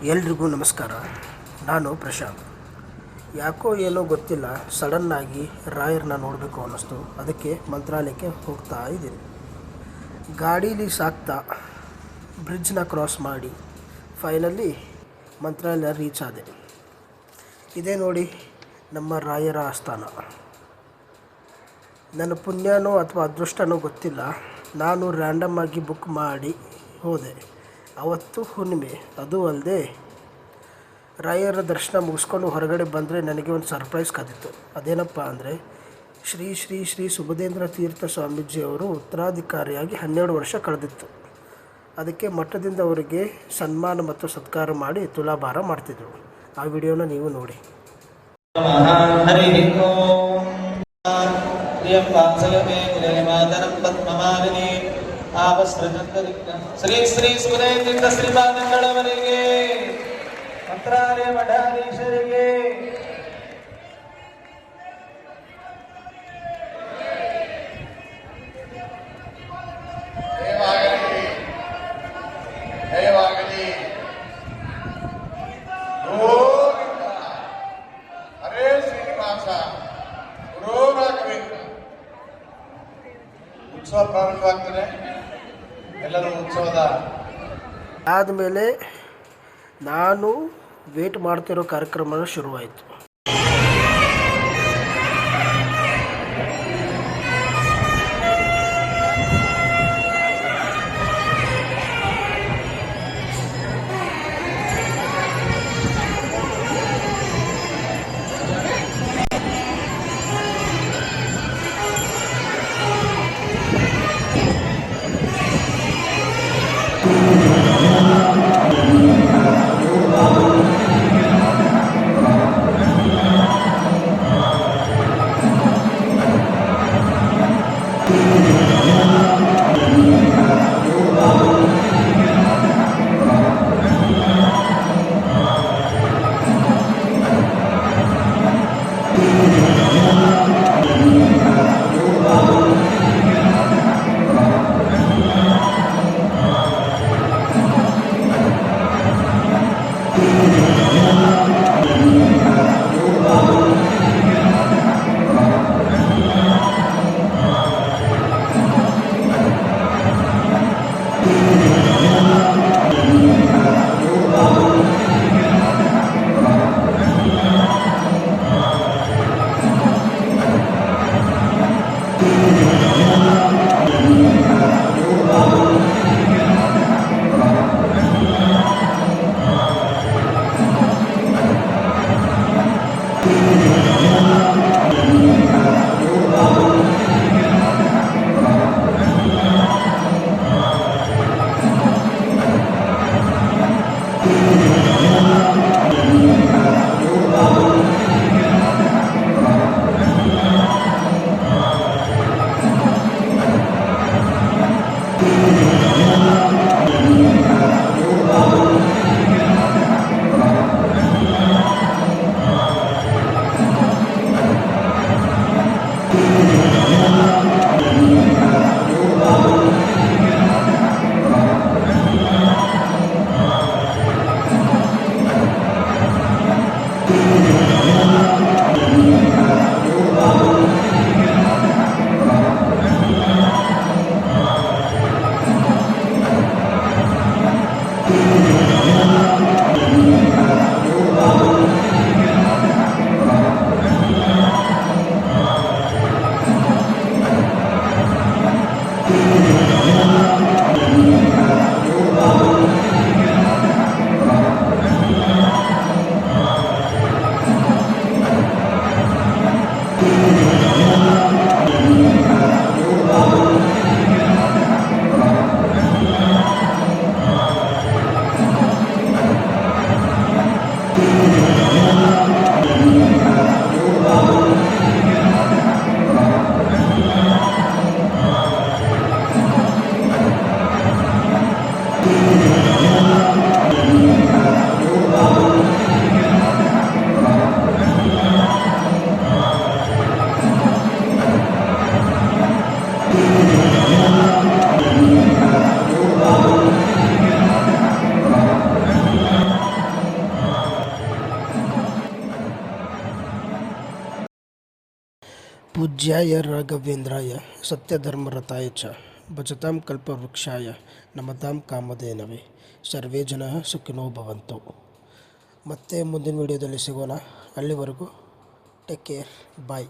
ಎಲ್ರಿಗೂ ನಮಸ್ಕಾರ. ನಾನು ಪ್ರಶಾಂತ್. ಯಾಕೋ ಏನೋ ಗೊತ್ತಿಲ್ಲ, ಸಡನ್ನಾಗಿ ರಾಯರನ್ನ ನೋಡಬೇಕು ಅನ್ನಿಸ್ತು. ಅದಕ್ಕೆ ಮಂತ್ರಾಲಯಕ್ಕೆ ಹೋಗ್ತಾ ಇದ್ದೀನಿ. ಗಾಡೀಲಿ ಸಾಕ್ತಾ ಬ್ರಿಡ್ಜ್ನ ಕ್ರಾಸ್ ಮಾಡಿ ಫೈನಲಿ ಮಂತ್ರಾಲಯ ರೀಚ್ ಆದೆ. ಇದೇ ನೋಡಿ ನಮ್ಮ ರಾಯರ ಆಸ್ಥಾನ. ನನ್ನ ಪುಣ್ಯನೋ ಅಥವಾ ಅದೃಷ್ಟನೋ ಗೊತ್ತಿಲ್ಲ, ನಾನು ರ್ಯಾಂಡಮ್ ಆಗಿ ಬುಕ್ ಮಾಡಿ ಹೋದೆ. ಅವತ್ತು ಹುಣ್ಣಿಮೆ, ಅದು ಅಲ್ಲದೆ ರಾಯರ ದರ್ಶನ ಮುಗಿಸ್ಕೊಂಡು ಹೊರಗಡೆ ಬಂದರೆ ನನಗೆ ಒಂದು ಸರ್ಪ್ರೈಸ್ ಕಾದಿತ್ತು. ಅದೇನಪ್ಪ ಅಂದರೆ ಶ್ರೀ ಶ್ರೀ ಶ್ರೀ ಸುಬುಧೇಂದ್ರ ತೀರ್ಥ ಸ್ವಾಮೀಜಿಯವರು ಉತ್ತರಾಧಿಕಾರಿಯಾಗಿ 12 ವರ್ಷ ಕಳೆದಿತ್ತು. ಅದಕ್ಕೆ ಮಠದಿಂದ ಅವರಿಗೆ ಸನ್ಮಾನ ಮತ್ತು ಸತ್ಕಾರ ಮಾಡಿ ತುಲಾಭಾರ ಮಾಡ್ತಿದ್ರು. ಆ ವಿಡಿಯೋನ ನೀವು ನೋಡಿ. ಶ್ರೀ ಶ್ರೀ ಸುಬುಧೇಂದ್ರ ಶ್ರೀಪಾದಂಗಳವರಿಗೆ, ಮಂತ್ರಾಲಯ ಮಠಾಧೀಶರಿಗೆ, ಹರೇ ಶ್ರೀನಿವಾಸ ಗುರು ರಾಘವೇಂದ್ರ. ಉತ್ಸವ ಪ್ರಾರಂಭವಾಗ್ತದೆ. ಎಲ್ಲರೂ ಉತ್ಸವದ ಆದಮೇಲೆ ನಾನು ವೇಟ್ ಮಾಡ್ತಿರೋ ಕಾರ್ಯಕ್ರಮ ಶುರುವಾಯಿತು. ಪೂಜ್ಯಾಯ ರಾಘವೇಂದ್ರಾಯ ಸತ್ಯಧರ್ಮರತಾಯ ಚ ಭಜತಾಂ ಕಲ್ಪವೃಕ್ಷಾಯ ನಮತಾಂ ಕಾಮಧೇನವೇ ಸರ್ವೇ ಜನ ಸುಖಿನೋ ಭವಂತು. ಮತ್ತೆ ಮುಂದಿನ ವಿಡಿಯೋದಲ್ಲಿ ಸಿಗೋಣ. ಅಲ್ಲಿವರೆಗೂ ಟೇಕ್ ಕೇರ್, ಬಾಯ್.